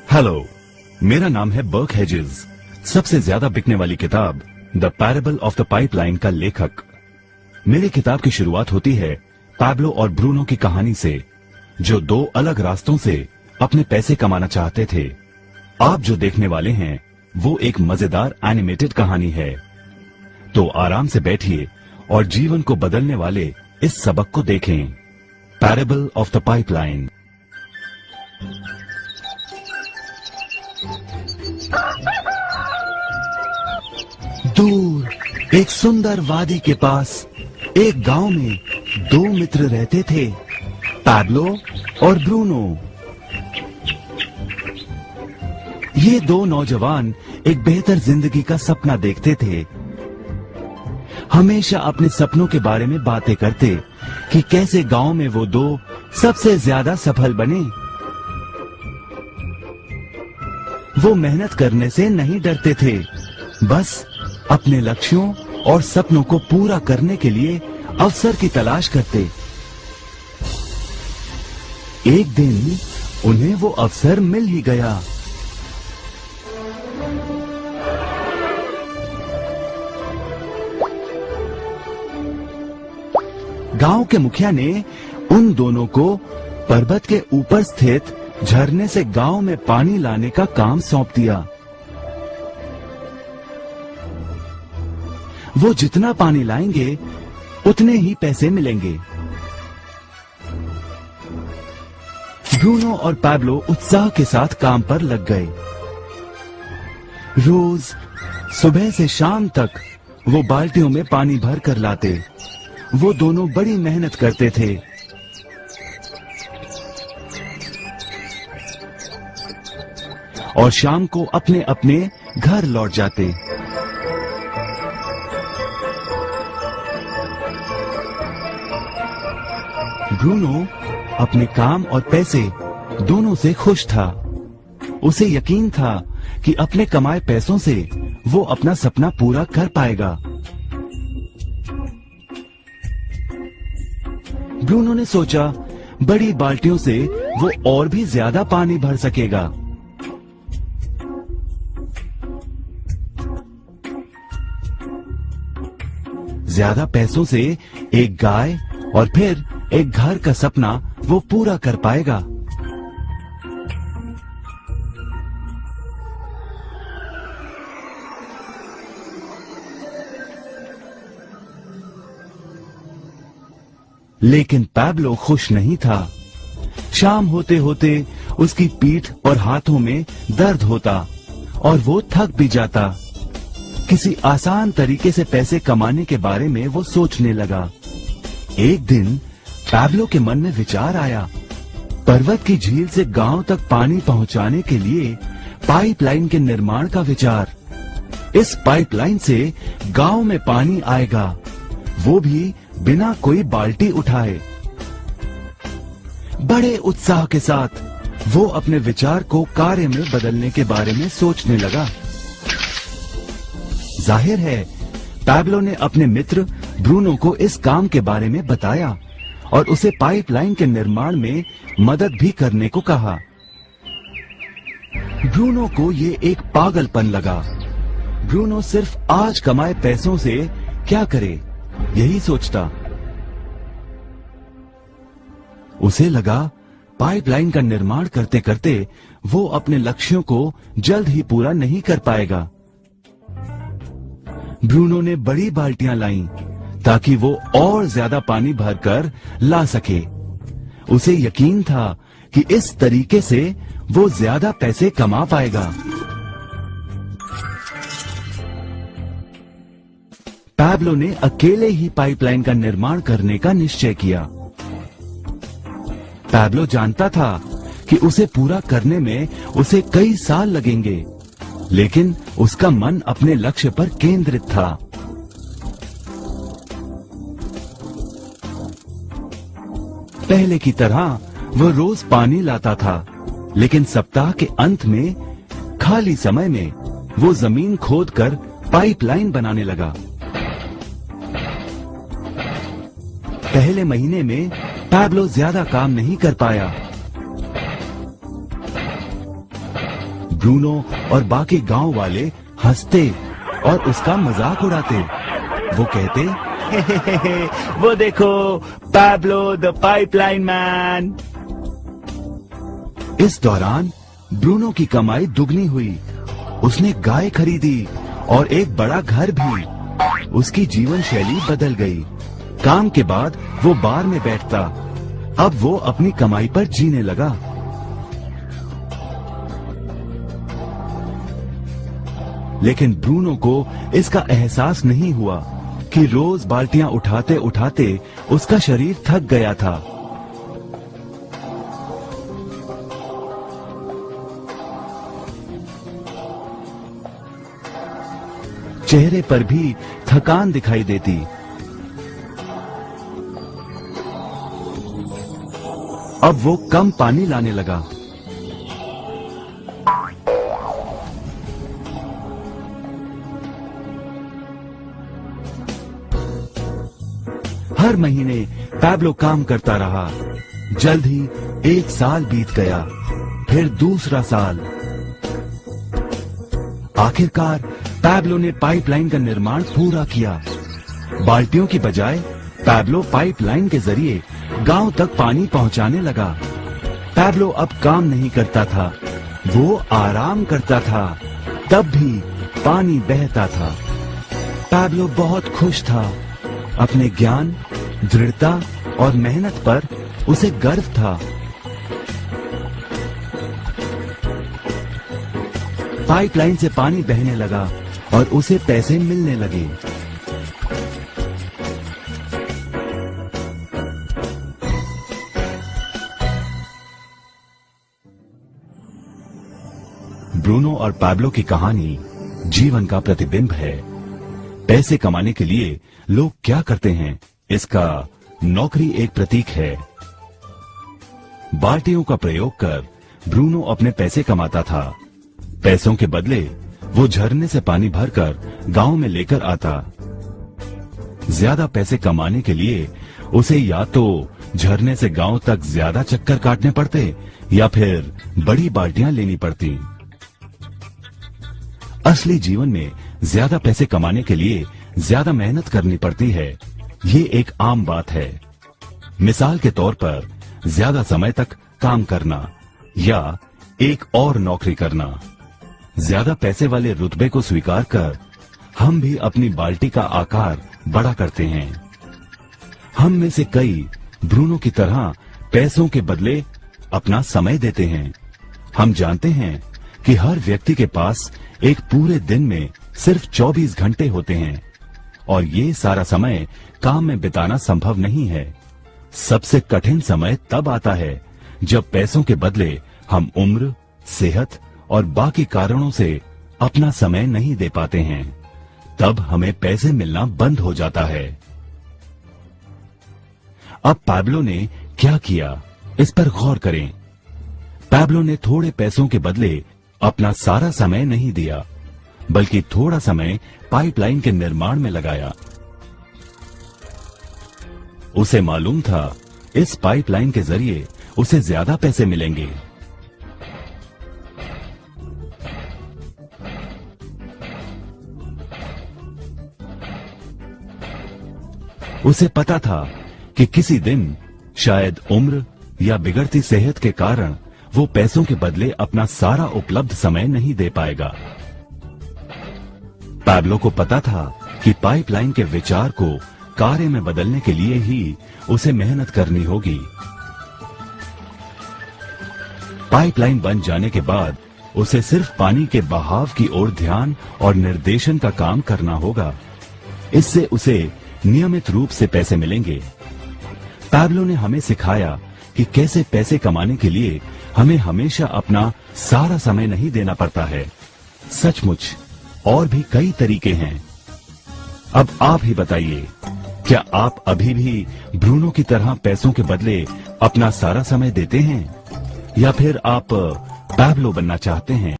Hello, मेरा नाम है बर्क हेजेस। सबसे ज्यादा बिकने वाली किताब the parable of the pipeline का लेखक। मेरी किताब की शुरुआत होती है पैब्लो और ब्रूनो की कहानी से, जो दो अलग रास्तों से अपने पैसे कमाना चाहते थे। आप जो देखने वाले हैं वो एक मजेदार एनिमेटेड कहानी है। तो आराम से बैठिए और जीवन को बदलने वाले इस सबक को देखें, पैराबल ऑफ द पाइपलाइन। दूर एक सुंदर वादी के पास एक गांव में दो मित्र रहते थे, पैब्लो और ब्रूनो। ये दो नौजवान एक बेहतर जिंदगी का सपना देखते थे। हमेशा अपने सपनों के बारे में बातें करते कि कैसे गांव में वो दो सबसे ज्यादा सफल बने। वो मेहनत करने से नहीं डरते थे, बस अपने लक्ष्यों और सपनों को पूरा करने के लिए अवसर की तलाश करते। एक दिन उन्हें वो अवसर मिल ही गया। गांव के मुखिया ने उन दोनों को पर्वत के ऊपर स्थित झरने से गांव में पानी लाने का काम सौंप दिया। वो जितना पानी लाएंगे उतने ही पैसे मिलेंगे। ब्रूनो और पैब्लो उत्साह के साथ काम पर लग गए। रोज सुबह से शाम तक वो बाल्टियों में पानी भर कर लाते। वो दोनों बड़ी मेहनत करते थे। और शाम को अपने अपने घर लौट जाते। ब्रूनो अपने काम और पैसे दोनों से खुश था। उसे यकीन था कि अपने कमाए पैसों से वो अपना सपना पूरा कर पाएगा। ब्रूनो ने सोचा बड़ी बाल्टियों से वो और भी ज्यादा पानी भर सकेगा। ज्यादा पैसों से एक गाय और फिर एक घर का सपना वो पूरा कर पाएगा। लेकिन पैब्लो खुश नहीं था। शाम होते होते उसकी पीठ और हाथों में दर्द होता और वो थक भी जाता। किसी आसान तरीके से पैसे कमाने के बारे में वो सोचने लगा। एक दिन पैब्लो के मन में विचार आया, पर्वत की झील से गांव तक पानी पहुंचाने के लिए पाइपलाइन के निर्माण का विचार। इस पाइपलाइन से गांव में पानी आएगा, वो भी बिना कोई बाल्टी उठाए। बड़े उत्साह के साथ वो अपने विचार को कार्य में बदलने के बारे में सोचने लगा। जाहिर है पैब्लो ने अपने मित्र ब्रूनो को इस काम के बारे में बताया और उसे पाइपलाइन के निर्माण में मदद भी करने को कहा। ब्रूनो को ये एक पागलपन लगा। ब्रूनो सिर्फ आज कमाए पैसों से क्या करे, यही सोचता। उसे लगा पाइपलाइन का निर्माण करते करते वो अपने लक्ष्यों को जल्द ही पूरा नहीं कर पाएगा। ब्रूनो ने बड़ी बाल्टियां लाईं ताकि वो और ज्यादा पानी भरकर ला सके। उसे यकीन था कि इस तरीके से वो ज्यादा पैसे कमा पाएगा। पैब्लो ने अकेले ही पाइपलाइन का निर्माण करने का निश्चय किया। पैब्लो जानता था कि उसे पूरा करने में उसे कई साल लगेंगे, लेकिन उसका मन अपने लक्ष्य पर केंद्रित था। पहले की तरह वो रोज पानी लाता था, लेकिन सप्ताह के अंत में खाली समय में वो जमीन खोदकर पाइपलाइन बनाने लगा। पहले महीने में पैब्लो ज्यादा काम नहीं कर पाया। ब्रूनो और बाकी गांव वाले हंसते और उसका मजाक उड़ाते। वो कहते, हे हे हे हे, वो देखो पैब्लो द पाइपलाइन मैन। इस दौरान ब्रूनो की कमाई दुगनी हुई। उसने गाय खरीदी और एक बड़ा घर भी। उसकी जीवन शैली बदल गई। काम के बाद वो बार में बैठता। अब वो अपनी कमाई पर जीने लगा। लेकिन ब्रूनो को इसका एहसास नहीं हुआ कि रोज बाल्टियां उठाते उठाते उसका शरीर थक गया था। चेहरे पर भी थकान दिखाई देती। अब वो कम पानी लाने लगा। हर महीने पैब्लो काम करता रहा। जल्द ही 1 साल बीत गया, फिर दूसरा साल। आखिरकार पैब्लो ने पाइपलाइन का निर्माण पूरा किया। बाल्टियों की बजाय पैब्लो पाइपलाइन के जरिए गांव तक पानी पहुंचाने लगा। पैब्लो अब काम नहीं करता था, वो आराम करता था। तब भी पानी बहता था। पैब्लो बहुत खुश था। अपने ज्ञान, दृढ़ता और मेहनत पर उसे गर्व था। पाइपलाइन से पानी बहने लगा और उसे पैसे मिलने लगे। ब्रूनो और पैब्लो की कहानी जीवन का प्रतिबिंब है। पैसे कमाने के लिए लोग क्या करते हैं, इसका नौकरी एक प्रतीक है। बाल्टियों का प्रयोग कर ब्रूनो अपने पैसे कमाता था। पैसों के बदले वो झरने से पानी भरकर गांव में लेकर आता। ज्यादा पैसे कमाने के लिए उसे या तो झरने से गांव तक ज्यादा चक्कर काटने पड़ते या फिर बड़ी बाल्टियां लेनी पड़ती। असली जीवन में ज्यादा पैसे कमाने के लिए ज्यादा मेहनत करनी पड़ती है। ये एक आम बात है। मिसाल के तौर पर ज्यादा समय तक काम करना या एक और नौकरी करना। ज्यादा पैसे वाले रुतबे को स्वीकार कर हम भी अपनी बाल्टी का आकार बड़ा करते हैं। हम में से कई ब्रूनो की तरह पैसों के बदले अपना समय देते हैं। हम जानते हैं कि हर व्यक्ति के पास एक पूरे दिन में सिर्फ 24 घंटे होते हैं और ये सारा समय काम में बिताना संभव नहीं है। सबसे कठिन समय तब आता है जब पैसों के बदले हम उम्र, सेहत और बाकी कारणों से अपना समय नहीं दे पाते हैं। तब हमें पैसे मिलना बंद हो जाता है। अब पैब्लो ने क्या किया, इस पर गौर करें। पैब्लो ने थोड़े पैसों के बदले अपना सारा समय नहीं दिया, बल्कि थोड़ा समय पाइपलाइन के निर्माण में लगाया। उसे मालूम था इस पाइपलाइन के जरिए उसे ज्यादा पैसे मिलेंगे। उसे पता था कि किसी दिन शायद उम्र या बिगड़ती सेहत के कारण वो पैसों के बदले अपना सारा उपलब्ध समय नहीं दे पाएगा। पैब्लो को पता था कि पाइपलाइन के विचार को कार्य में बदलने के लिए ही उसे मेहनत करनी होगी। पाइपलाइन बन जाने के बाद उसे सिर्फ पानी के बहाव की ओर ध्यान और निर्देशन का काम करना होगा। इससे उसे नियमित रूप से पैसे मिलेंगे। पैब्लो ने हमें सिखाया कि कैसे पैसे कमाने के लिए हमें हमेशा अपना सारा समय नहीं देना पड़ता है। सचमुच और भी कई तरीके हैं। अब आप ही बताइए, क्या आप अभी भी ब्रूनो की तरह पैसों के बदले अपना सारा समय देते हैं या फिर आप पैब्लो बनना चाहते हैं?